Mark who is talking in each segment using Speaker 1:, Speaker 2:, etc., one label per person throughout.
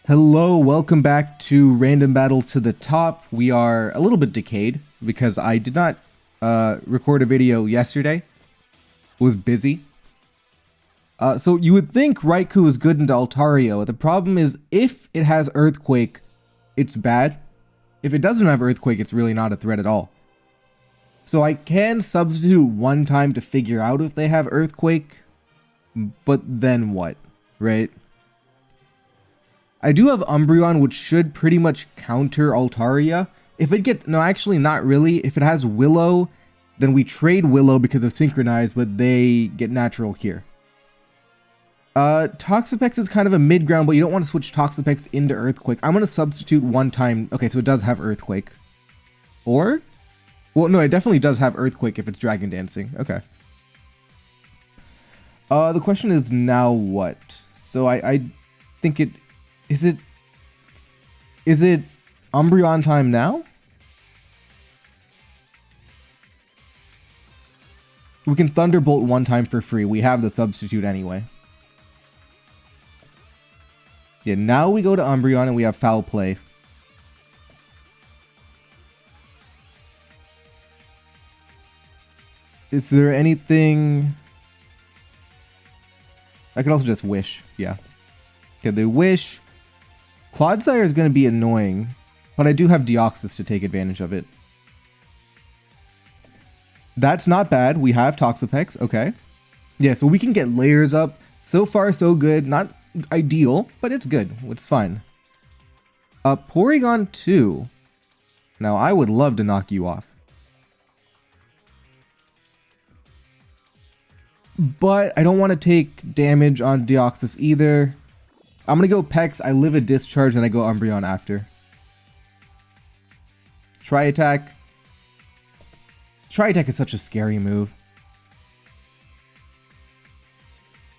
Speaker 1: Hello, welcome back to Random Battles to the Top. We are a little bit decayed because I did not record a video yesterday. Was busy. So you would think Raikou is good into Altario. The problem is if it has Earthquake, it's bad. If it doesn't have Earthquake, it's really not a threat at all. So I can substitute one time to figure out if they have Earthquake, but then what, right? I do have Umbreon, which should pretty much counter Altaria. If it gets... No, actually not really. If it has Willow, then we trade Willow because of Synchronize, but they get Natural Cure. Toxapex is kind of a mid-ground, but you don't want to switch Toxapex into Earthquake. I'm going to substitute one time... Okay, so it does have Earthquake. Or? Well, no, it definitely does have Earthquake if it's Dragon Dancing. Okay. The question is now what? So I think it... Is it Umbreon time now? We can Thunderbolt one time for free. We have the substitute anyway. Yeah, now we go to Umbreon and we have Foul Play. Is there anything... I could also just Wish, yeah. Okay, they Wish... Clodsire is going to be annoying, but I do have Deoxys to take advantage of it. That's not bad. We have Toxapex. Okay. Yeah, so we can get layers up. So far, so good. Not ideal, but it's good. It's fine. Porygon 2. Now, I would love to knock you off. But I don't want to take damage on Deoxys either. I'm going to go Pex, I live a Discharge, and I go Umbreon after. Tri-Attack. Tri-Attack is such a scary move.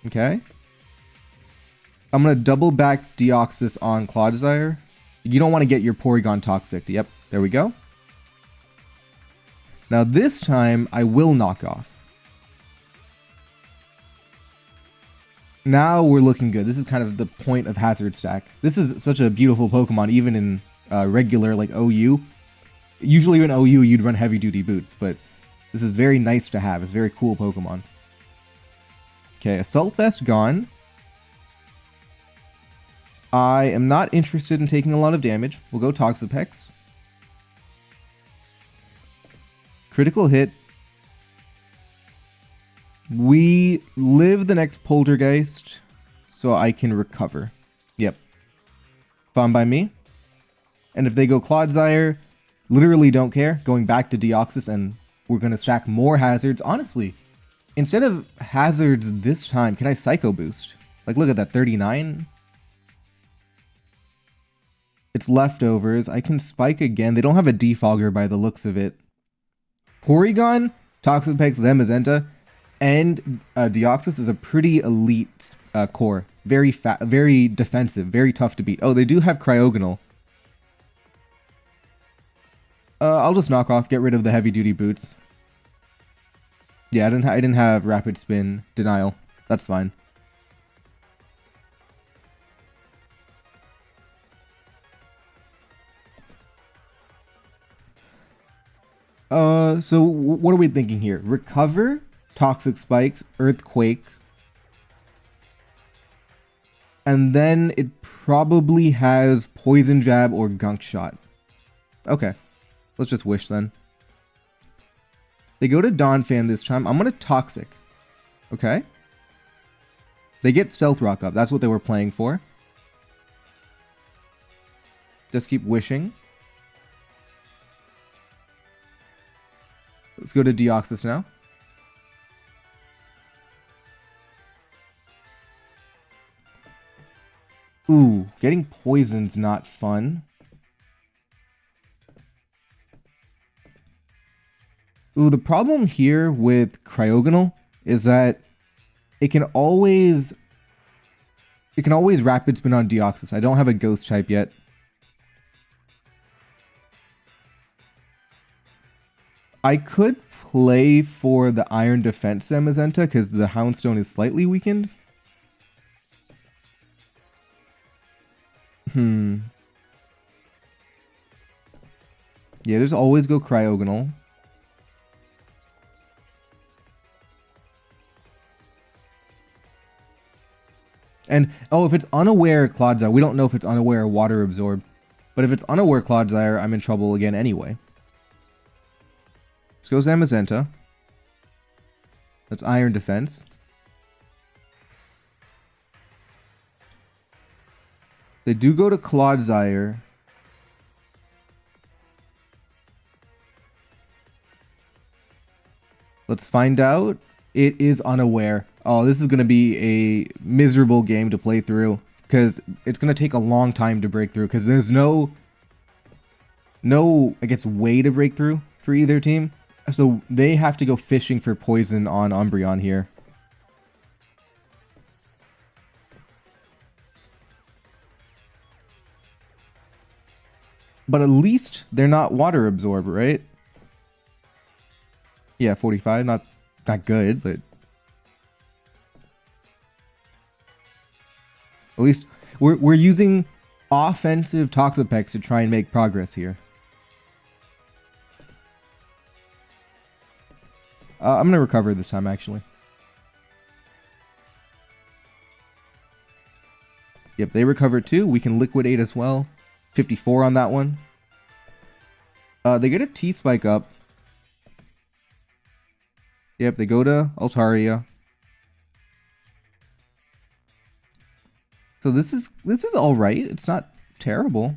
Speaker 1: Okay. I'm going to double back Deoxys on Clodsire. You don't want to get your Porygon Toxic. Yep, there we go. Now this time, I will knock off. Now we're looking good. This is kind of the point of Hazard Stack. This is such a beautiful Pokemon, even in regular, like, OU. Usually in OU, you'd run Heavy Duty Boots, but this is very nice to have. It's a very cool Pokemon. Okay, Assault Vest gone. I am not interested in taking a lot of damage. We'll go Toxapex. Critical hit. We live the next Poltergeist, so I can recover. Yep. Fine by me. And if they go Clodsire, literally don't care. Going back to Deoxys, and we're going to stack more hazards. Honestly, instead of hazards this time, can I Psycho Boost? Like, look at that, 39. It's leftovers. I can Spike again. They don't have a Defogger by the looks of it. Porygon, Toxapex, Zamazenta. And Deoxys is a pretty elite core. Very very defensive, very tough to beat. Oh, they do have Cryogonal. I'll just knock off, get rid of the heavy duty boots. Yeah, I didn't have Rapid Spin Denial. That's fine. So what are we thinking here? Recover? Toxic Spikes, Earthquake, and then it probably has Poison Jab or Gunk Shot. Okay, let's just Wish then. They go to Donphan this time. I'm going to Toxic. Okay. They get Stealth Rock up. That's what they were playing for. Just keep wishing. Let's go to Deoxys now. Ooh, getting poisoned's not fun. Ooh, the problem here with Cryogonal is that it can always Rapid Spin on Deoxys. I don't have a Ghost type yet. I could play for the Iron Defense Zamazenta because the Houndstone is slightly weakened. Yeah, just always go Cryogonal. And, oh, if it's unaware Clodsire, we don't know if it's unaware Water Absorb. But if it's unaware Clodsire, I'm in trouble again anyway. Let's go Zamazenta. That's Iron Defense. They do go to Clodsire. Let's find out. It is unaware. Oh, this is going to be a miserable game to play through. Because it's going to take a long time to break through. Because there's no, I guess, way to break through for either team. So they have to go fishing for poison on Umbreon here. But at least they're not Water Absorb, right? Yeah, 45. Not good, but at least we're using offensive Toxapex to try and make progress here. I'm gonna recover this time, actually. Yep, they recover too. We can liquidate as well. 54 on that one. They get a T-Spike up. Yep, they go to Altaria. So this is all right. It's not terrible.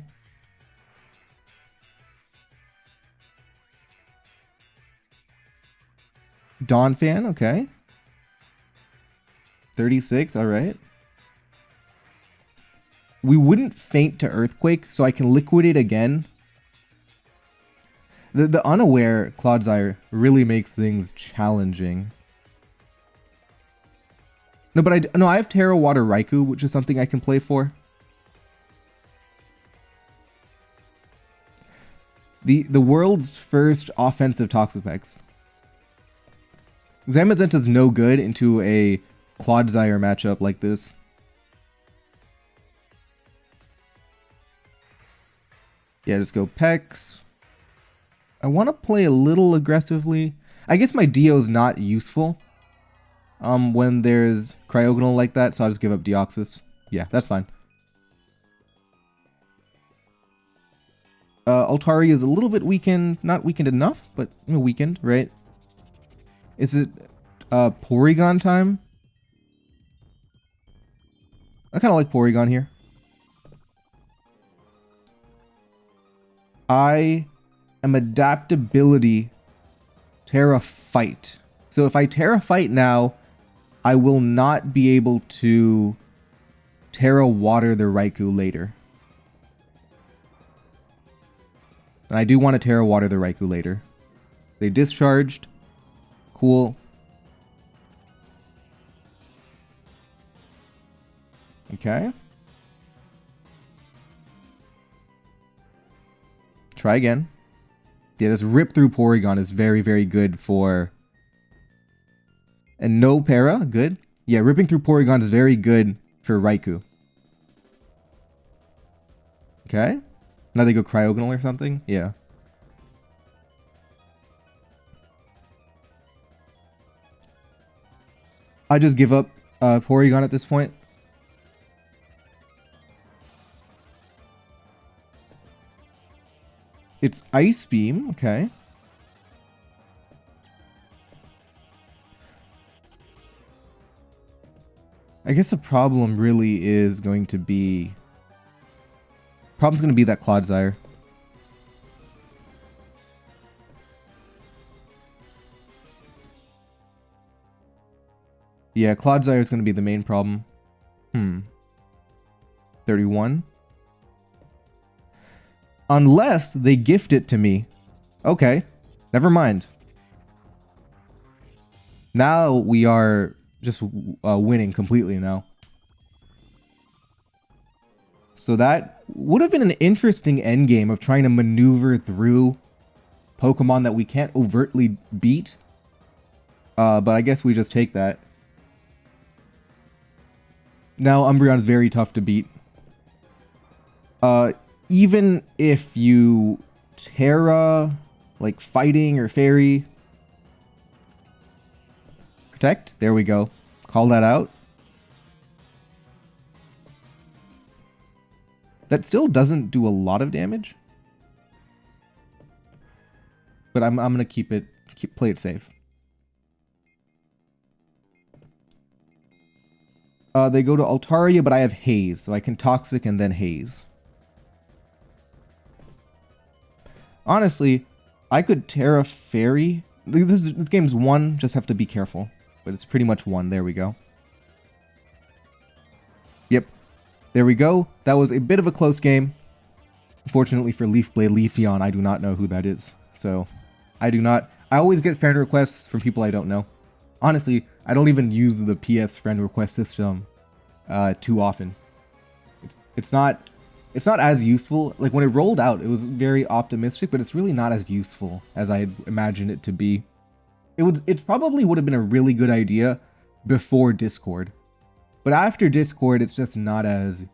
Speaker 1: Dawn Fan, okay. 36, all right. We wouldn't faint to Earthquake, so I can liquidate again. The unaware Clodsire really makes things challenging. No, but I have Terra Water Raikou, which is something I can play for. The world's first offensive Toxapex. Zamazenta's no good into a Clodsire matchup like this. Yeah, just go Pex. I want to play a little aggressively. I guess my Dio's not useful when there's Cryogonal like that, so I'll just give up Deoxys. Yeah, that's fine. Altaria is a little bit weakened. Not weakened enough, but weakened, right? Is it Porygon time? I kind of like Porygon here. I am adaptability Terra Fight. So if I Terra Fight now, I will not be able to Terra Water the Raikou later. And I do want to Terra Water the Raikou later. They discharged. Cool. Okay. Try again. Yeah, this rip through Porygon is very, very good for... And no Para, good. Yeah, ripping through Porygon is very good for Raikou. Okay. Now they go Cryogonal or something? Yeah. I just give up Porygon at this point. It's Ice Beam, okay. I guess the problem really is going to be... Problem's going to be that Clodsire. Yeah, Clodsire is going to be the main problem. 31. Unless they gift it to me. Okay, never mind. Now we are just winning completely now. So that would have been an interesting endgame of trying to maneuver through Pokemon that we can't overtly beat. But I guess we just take that. Now Umbreon's very tough to beat. Even if you Terra, like fighting or fairy, protect, there we go. Call that out. That still doesn't do a lot of damage. But I'm gonna play it safe. They go to Altaria, but I have Haze, so I can Toxic and then Haze. Honestly, I could Terra Fairy. This game's 1, just have to be careful. But it's pretty much 1, there we go. Yep, there we go. That was a bit of a close game. Unfortunately for Leafblade Leafeon, I do not know who that is. So, I always get friend requests from people I don't know. Honestly, I don't even use the PS friend request system too often. It's not as useful. Like when it rolled out, it was very optimistic, but it's really not as useful as I imagined it to be. It probably would have been a really good idea before Discord. But after Discord, it's just not as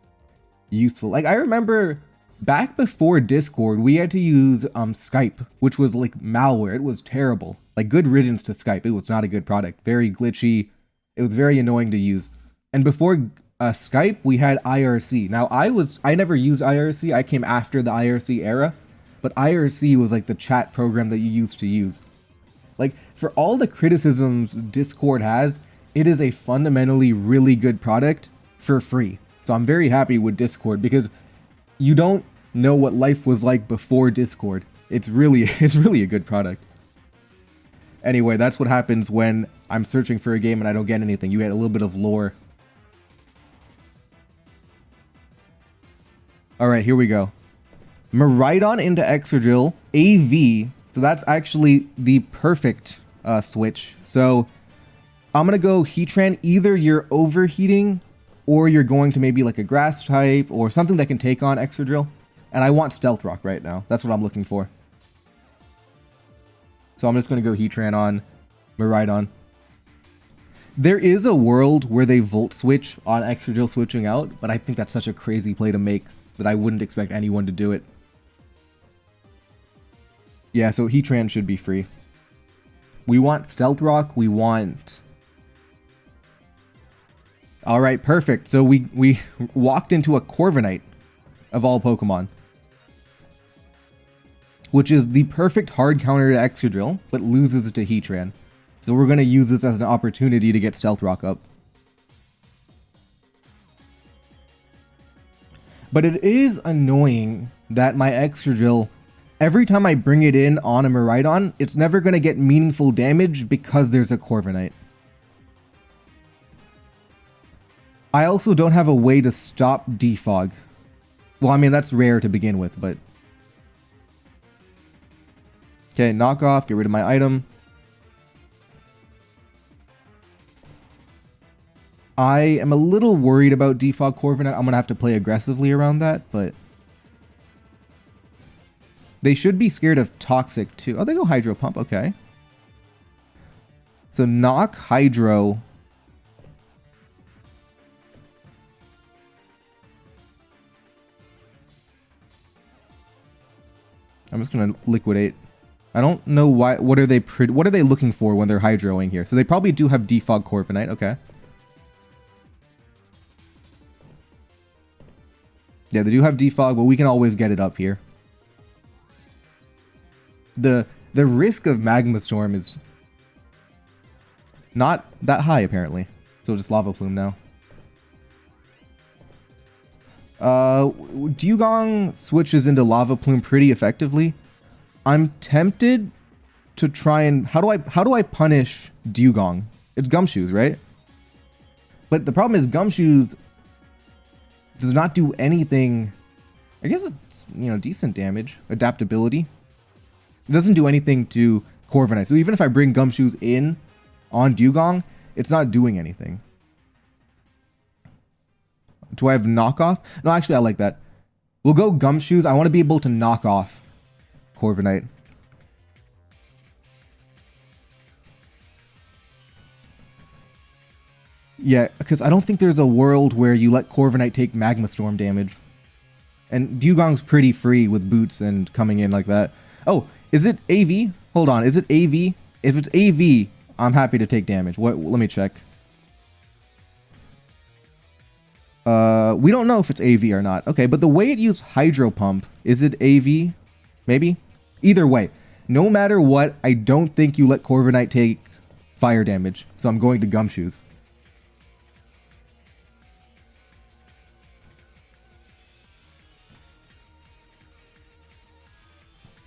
Speaker 1: useful. Like I remember back before Discord, we had to use Skype, which was like malware. It was terrible. Like good riddance to Skype. It was not a good product. Very glitchy. It was very annoying to use. And before Skype, we had IRC. Now I never used IRC. I came after the IRC era, but IRC was like the chat program that you used to use. Like for all the criticisms Discord has, it is a fundamentally really good product for free. So I'm very happy with Discord because you don't know what life was like before Discord. It's really a good product. Anyway, that's what happens when I'm searching for a game and I don't get anything. You get a little bit of lore. Alright, here we go. Miraidon into Excadrill, AV. So that's actually the perfect switch. So I'm going to go Heatran. Either you're overheating or you're going to maybe like a grass type or something that can take on Excadrill. And I want Stealth Rock right now. That's what I'm looking for. So I'm just going to go Heatran on Miraidon. There is a world where they Volt Switch on Excadrill switching out, but I think that's such a crazy play to make that I wouldn't expect anyone to do it. Yeah, so Heatran should be free. We want Stealth Rock, we want... Alright, perfect. So we walked into a Corviknight of all Pokemon, which is the perfect hard counter to Excadrill, but loses it to Heatran. So we're going to use this as an opportunity to get Stealth Rock up. But it is annoying that my Excadrill, every time I bring it in on a Miraidon, it's never going to get meaningful damage because there's a Corviknight. I also don't have a way to stop Defog. Well, I mean, that's rare to begin with, but... Okay, knock off, get rid of my item. I am a little worried about Defog Corviknight. I'm going to have to play aggressively around that, but... They should be scared of Toxic too. Oh, they go Hydro Pump, okay. So knock Hydro... I'm just gonna liquidate. I don't know why. What are they looking for when they're hydroing here? So they probably do have Defog Corviknight. Okay. Yeah, they do have Defog, but we can always get it up here. The risk of Magma Storm is not that high apparently. So just Lava Plume now. Dewgong switches into Lava Plume pretty effectively. I'm tempted to try and... How do I punish Dewgong? It's Gumshoes, right? But the problem is Gumshoes does not do anything... I guess it's, you know, decent damage. Adaptability. It doesn't do anything to Corviknight. So even if I bring Gumshoes in on Dewgong, it's not doing anything. Do I have knockoff? No, actually, I like that. We'll go Gumshoes. I want to be able to knock off Corviknight. Yeah, because I don't think there's a world where you let Corviknight take Magma Storm damage. And Dugong's pretty free with boots and coming in like that. Oh, is it AV? Hold on, is it AV? If it's AV, I'm happy to take damage. What? Let me check. We don't know if it's AV or not. Okay, but the way it used Hydro Pump, is it AV? Maybe? Either way, no matter what, I don't think you let Corviknight take fire damage. So I'm going to Gumshoes.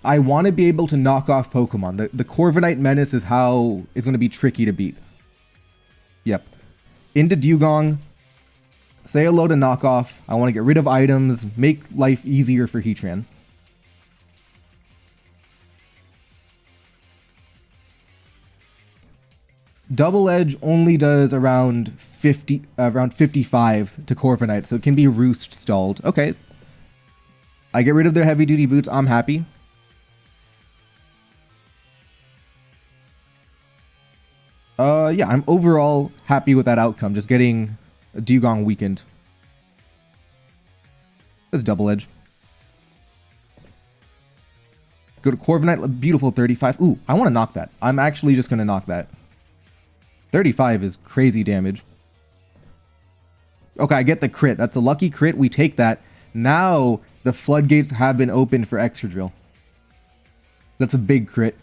Speaker 1: I want to be able to knock off Pokemon. The Corviknight Menace is how it's going to be tricky to beat. Yep. Into Dugong. Say hello to knockoff. I want to get rid of items, make life easier for Heatran. Double Edge only does around 55 to Corviknight, so it can be Roost stalled. Okay. I get rid of their heavy duty boots. I'm happy. Yeah, I'm overall happy with that outcome. Just getting Dugong weakened. That's Double Edge. Go to Corviknight, beautiful 35. Ooh, I want to knock that. I'm actually just going to knock that. 35 is crazy damage. Okay, I get the crit. That's a lucky crit. We take that. Now, the floodgates have been opened for Extra Drill. That's a big crit.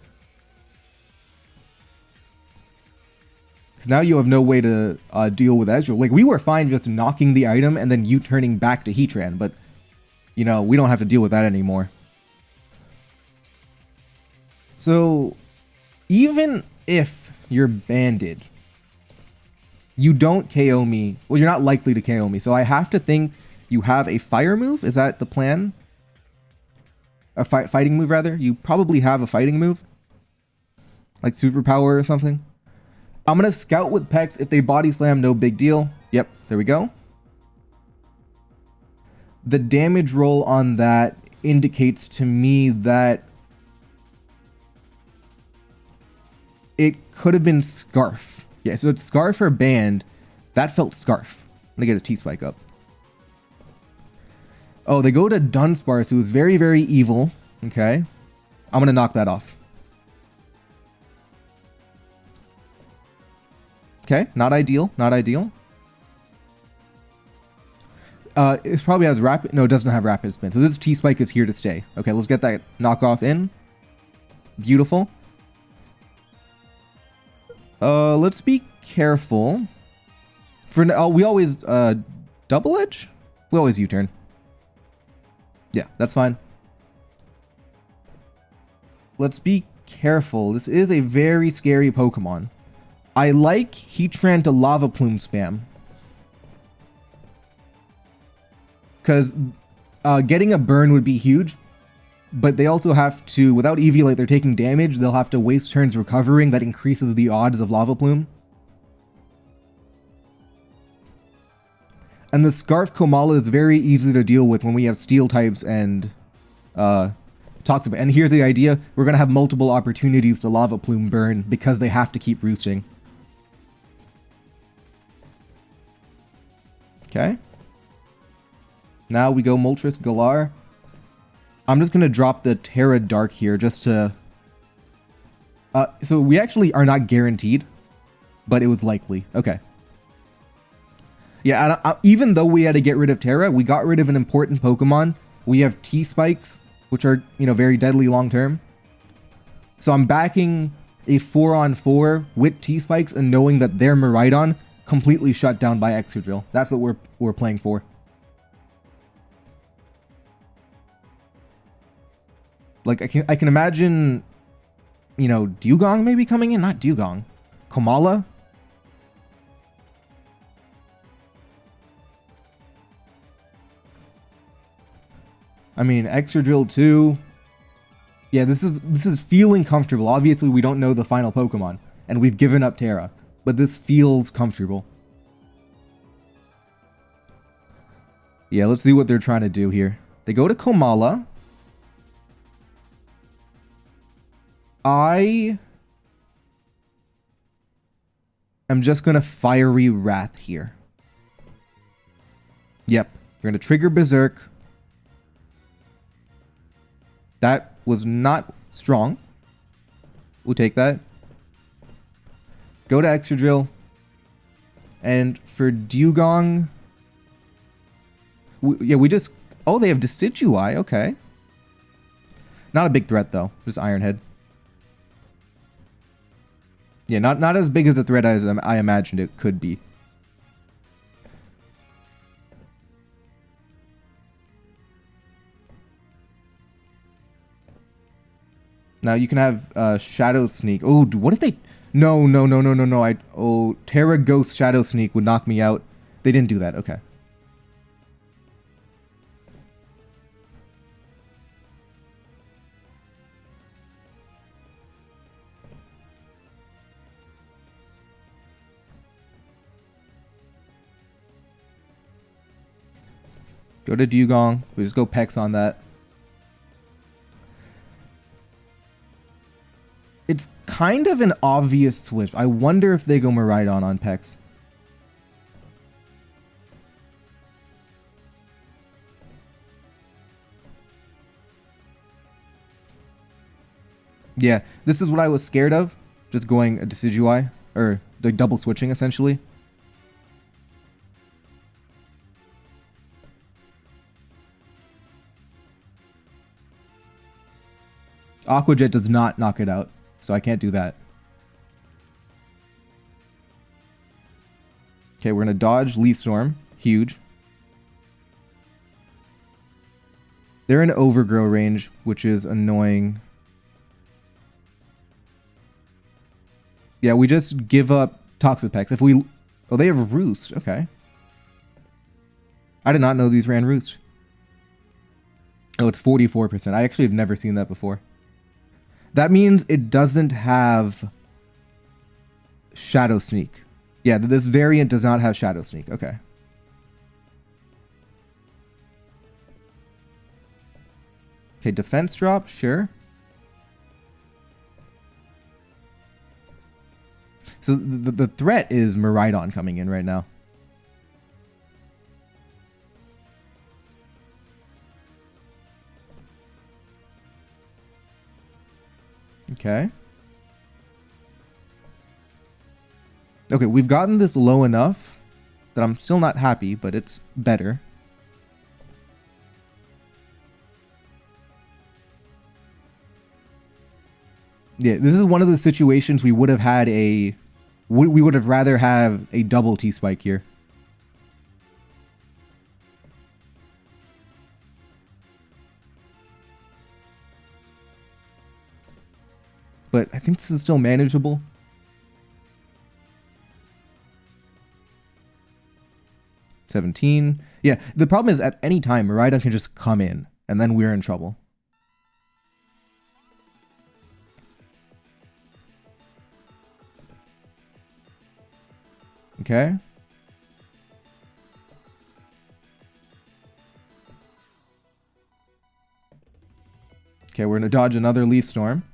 Speaker 1: Because now you have no way to deal with Ezreal. Like, we were fine just knocking the item and then you turning back to Heatran, but, you know, we don't have to deal with that anymore. So, even if you're banded, you don't KO me. Well, you're not likely to KO me, so I have to think you have a fire move? Is that the plan? A fighting move, rather? You probably have a fighting move? Like superpower or something? I'm going to scout with Pex. If they body slam, no big deal. Yep, there we go. The damage roll on that indicates to me that it could have been Scarf. Yeah, so it's Scarf or Band. That felt Scarf. I'm going to get a T-Spike up. Oh, they go to Dunsparce, who is very, very evil. Okay. I'm going to knock that off. Okay, not ideal, not ideal. It probably has rapid, no, it doesn't have rapid spin. So this T-Spike is here to stay. Okay, let's get that knockoff in. Beautiful. Let's be careful. For now, we always, double edge? We always U-turn. Yeah, that's fine. Let's be careful. This is a very scary Pokemon. I like Heatran to Lava Plume spam. Because getting a burn would be huge. But they also have to, without Eviolite, they're taking damage. They'll have to waste turns recovering. That increases the odds of Lava Plume. And the Scarf Komala is very easy to deal with when we have Steel types and Toxic. And here's the idea. We're going to have multiple opportunities to Lava Plume burn because they have to keep roosting. Okay. Now we go Moltres Galar. I'm just going to drop the Terra Dark here just to... so we actually are not guaranteed, but it was likely. Okay. Yeah, even though we had to get rid of Terra, we got rid of an important Pokemon. We have T-Spikes, which are, you know, very deadly long-term. So I'm backing a 4-on-4 with T-Spikes and knowing that their Miraidon completely shut down by Excadrill. That's what we're playing for. Like, I can imagine, you know, Dugong maybe coming in? Not Dugong. Komala? I mean, Excadrill too. Yeah, this is feeling comfortable. Obviously, we don't know the final Pokemon, and we've given up Terra, but this feels comfortable. Yeah, let's see what they're trying to do here. They go to Komala. I am just going to Fiery Wrath here. Yep, we're going to trigger Berserk. That was not strong. We'll take that. Go to Extra Drill. And for Dugong... we just... Oh, they have Decidui. Okay. Not a big threat, though. Just Ironhead. Yeah, not as big as a threat as I imagined it could be. Now you can have Shadow Sneak. Oh, what if they... No. Terra Ghost Shadow Sneak would knock me out. They didn't do that. Okay. Go to Dugong. We just go Pex on that. It's kind of an obvious switch. I wonder if they go Miraidon on Pex. Yeah, this is what I was scared of. Just going a Decidui, or like double switching essentially. Aqua Jet does not knock it out, so I can't do that. Okay, we're gonna dodge Leaf Storm. Huge. They're in Overgrow range, which is annoying. Yeah, we just give up Toxapex. If we... Oh, they have Roost. Okay. I did not know these ran Roost. Oh, it's 44%. I actually have never seen that before. That means it doesn't have Shadow Sneak. Yeah, this variant does not have Shadow Sneak. Okay. Okay, defense drop, sure. So the threat is Miraidon coming in right now. Okay. Okay, we've gotten this low enough that I'm still not happy, but it's better. Yeah, this is one of the situations we would have had a... We would have rather have a double T-Spike here. But I think this is still manageable. $17. Yeah, the problem is at any time, Miraidon can just come in, and then we're in trouble. Okay. Okay, we're going to dodge another Leaf Storm.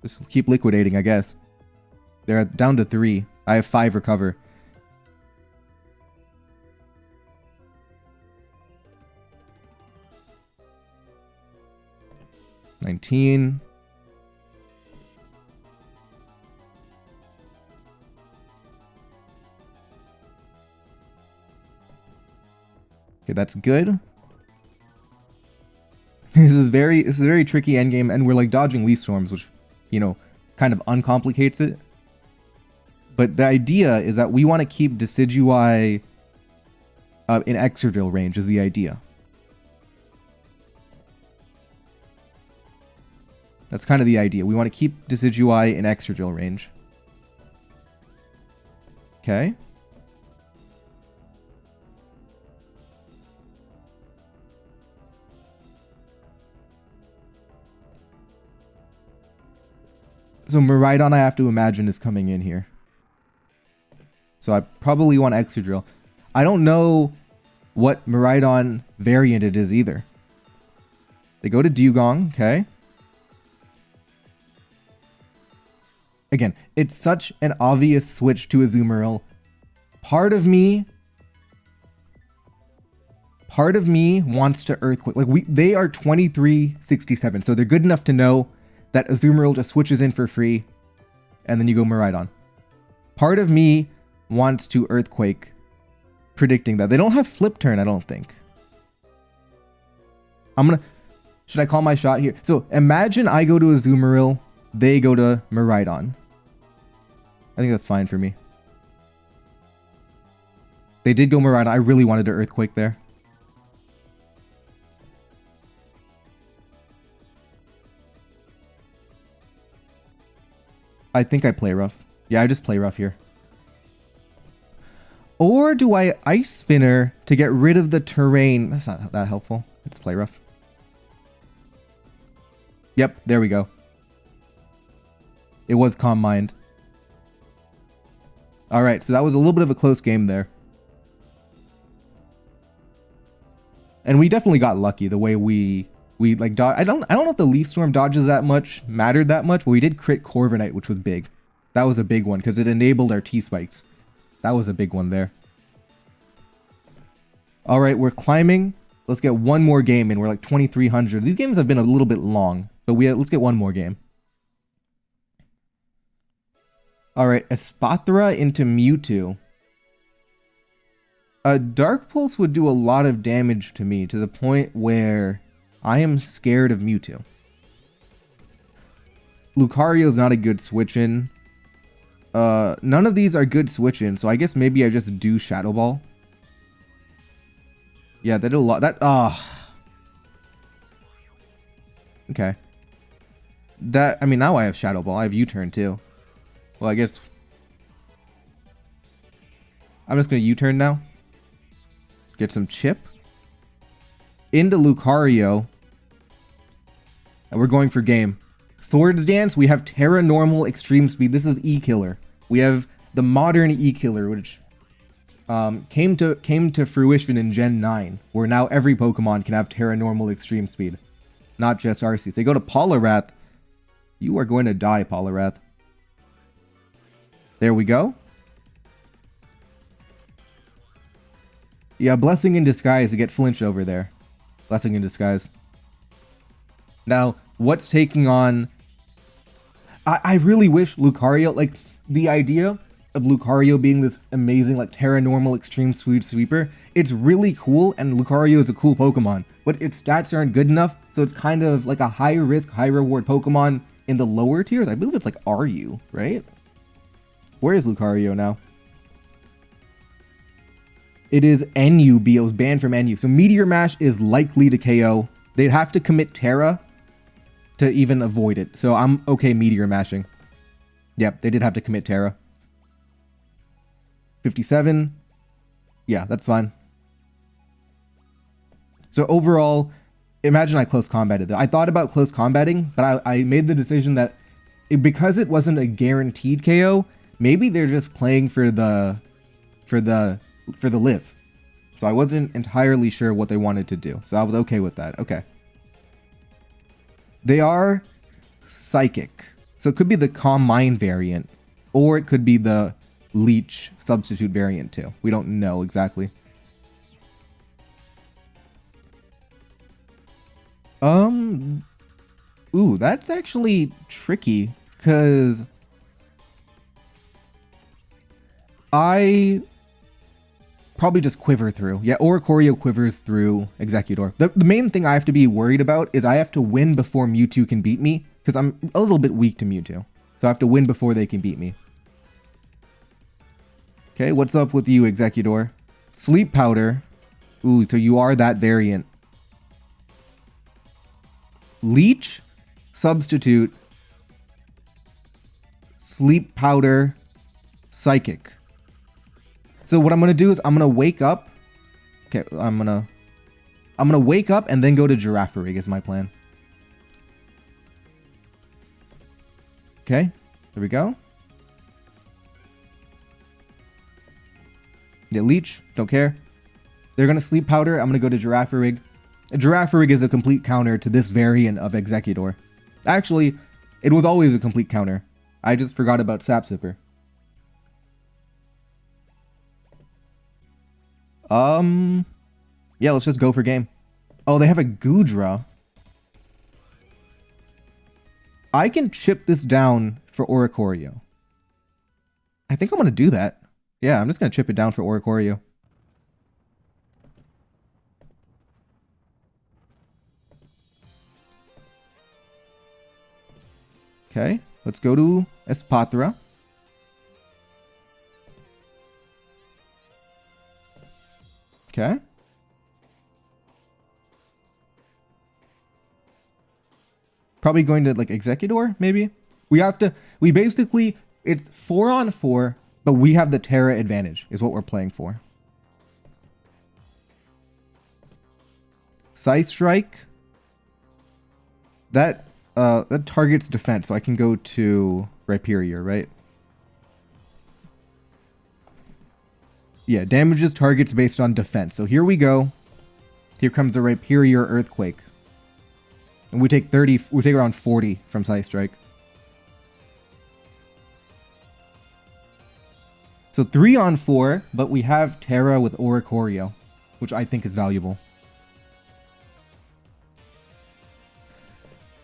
Speaker 1: Just keep liquidating, I guess. They're down to 3. I have 5 recover. $19. Okay, that's good. This is a very tricky endgame, and we're like dodging Leaf Storms, which, you know, kind of uncomplicates it. But the idea is that we want to keep Decidui in Exerdrill range is the idea. That's kind of the idea. We want to keep Decidui in Exerdrill range. Okay. So Miraidon, I have to imagine, is coming in here. So I probably want Exerdrill. I don't know what Miraidon variant it is either. They go to Dugong, okay. Again, it's such an obvious switch to Azumarill. Part of me wants to Earthquake. Like they are 2367, so they're good enough to know that Azumarill just switches in for free, and then you go Miraidon. Part of me wants to Earthquake, predicting that. They don't have Flip Turn, I don't think. Should I call my shot here? So imagine I go to Azumarill, they go to Miraidon. I think that's fine for me. They did go Miraidon. I really wanted to Earthquake there. I think I play rough. Yeah, I just play rough here. Or do I Ice Spinner to get rid of the terrain? That's not that helpful. Let's play rough. Yep, there we go. It was Calm Mind. Alright, so that was a little bit of a close game there. And we definitely got lucky the way we like dodge. I don't know if the Leaf Storm dodges mattered that much, but we did crit Corviknight, which was big. That was a big one because it enabled our T-Spikes. That was a big one there. All right, we're climbing. Let's get one more game in. We're like 2300. These games have been a little bit long, but let's get one more game. All right, Espathra into Mewtwo. A Dark Pulse would do a lot of damage to me to the point where I am scared of Mewtwo. Lucario's not a good switch-in. None of these are good switch-in, so I guess maybe I just do Shadow Ball. Yeah, that did a lot. Okay. I mean, now I have Shadow Ball. I have U-Turn too. Well, I guess I'm just gonna U-Turn now. Get some chip. Into Lucario. And we're going for game. Swords Dance, we have Terra Normal Extreme Speed. This is E-Killer. We have the modern E-Killer, which came to fruition in Gen 9, where now every Pokemon can have Terra Normal Extreme Speed. Not just Arceus. So they go to Poliwrath. You are going to die, Poliwrath. There we go. Yeah, Blessing in Disguise to get flinched over there. Blessing in Disguise. Now, what's taking on... I really wish Lucario... Like, the idea of Lucario being this amazing, like, Terra Normal Extreme Speed Sweeper, it's really cool, and Lucario is a cool Pokemon, but its stats aren't good enough, so it's kind of like a high-risk, high-reward Pokemon in the lower tiers. I believe it's like RU, right? Where is Lucario now? It is NUB. It was banned from NU. So Meteor Mash is likely to KO. They'd have to commit Terra to even avoid it. So I'm okay Meteor Mashing. Yep, they did have to commit Terra. 57. Yeah, that's fine. So overall, imagine I close combated. I thought about close combating, but I made the decision that because it wasn't a guaranteed KO, maybe they're just playing for the live. So I wasn't entirely sure what they wanted to do. So I was okay with that. Okay. They are Psychic. So it could be the Calm Mind variant, or it could be the Leech substitute variant too. We don't know exactly. Ooh, that's actually tricky, because I probably just Quiver through. Yeah, or Choreo quivers through Executor. The main thing I have to be worried about is I have to win before Mewtwo can beat me, because I'm a little bit weak to Mewtwo. So I have to win before they can beat me. Okay, what's up with you, Executor? Sleep Powder. Ooh, so you are that variant. Leech, Substitute, Sleep Powder, Psychic. So what I'm gonna do is I'm gonna wake up. Okay, I'm gonna wake up and then go to Girafarig is my plan. Okay, there we go. Yeah, Leech, don't care. They're gonna Sleep Powder. I'm gonna go to Girafarig. Girafarig is a complete counter to this variant of Executor. Actually, it was always a complete counter. I just forgot about Sap Sipper. Yeah, let's just go for game. Oh, they have a Gudra. I can chip this down for Oricorio. I think I'm going to do that. Yeah, I'm just going to chip it down for Oricorio. Okay, let's go to Espathra. Okay. Probably going to like Executor, maybe? We basically, it's 4-on-4, but we have the Terra advantage, is what we're playing for. Scythe Strike. That targets defense, so I can go to Rhyperior, right? Yeah, damages targets based on defense. So here we go. Here comes the Rhyperior Earthquake. And we take around 40 from Scythe Strike. So 3-on-4, but we have Terra with Oricorio, which I think is valuable.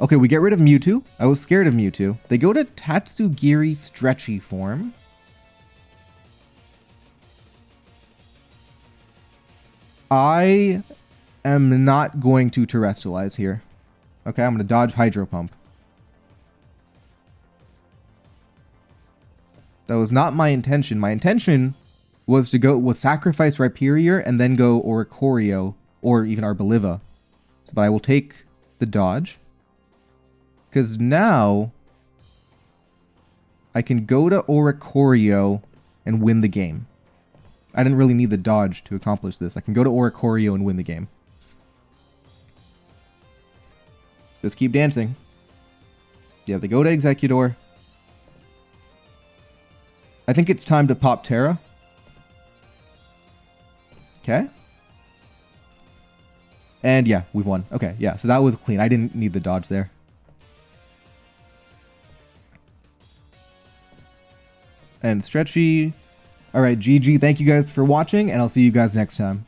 Speaker 1: Okay, we get rid of Mewtwo. I was scared of Mewtwo. They go to Tatsugiri Stretchy form. I am not going to Terrestrialize here. Okay, I'm going to dodge Hydro Pump. That was not my intention. My intention was to sacrifice Rhyperior and then go Oricorio or even Arboliva. But I will take the dodge. Because now I can go to Oricorio and win the game. I didn't really need the dodge to accomplish this. I can go to Oricorio and win the game. Just keep dancing. Yeah, they go to Executor. I think it's time to pop Terra. Okay. And yeah, we've won. Okay, yeah, so that was clean. I didn't need the dodge there. And Stretchy. Alright, GG. Thank you guys for watching, and I'll see you guys next time.